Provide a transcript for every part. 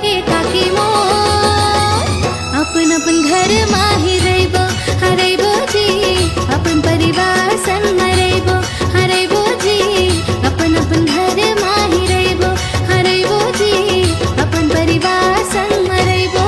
ए काकी मो अपन अपन घर माही रहिबो हरैबो जी अपन परिवार संग रहिबो हरैबो जी अपन अपन घर माही रहिबो हरैबो जी अपन परिवार संग रहिबो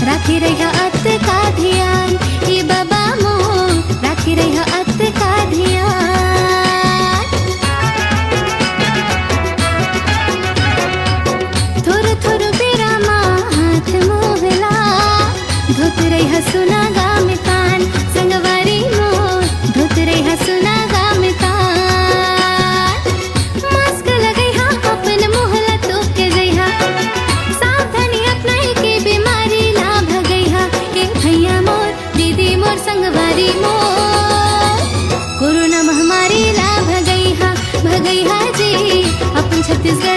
राखी रहा अत का ध्यान ये बाबा मो राखी रहा अत का ध्यान थोर थोर बेरा मा हाथ मोहला धोत रहा सुना गाम कान संगवारी मो धोत रहा सुना गाम कान मास्क लगई हा अपन मोहला तो के जइहा सावधानी अपनाई के बीमारी भैया मोर दीदी मोर संगवारी मोर कोरोना महामारी ला भगई हा जी अपन छत्तीसगढ़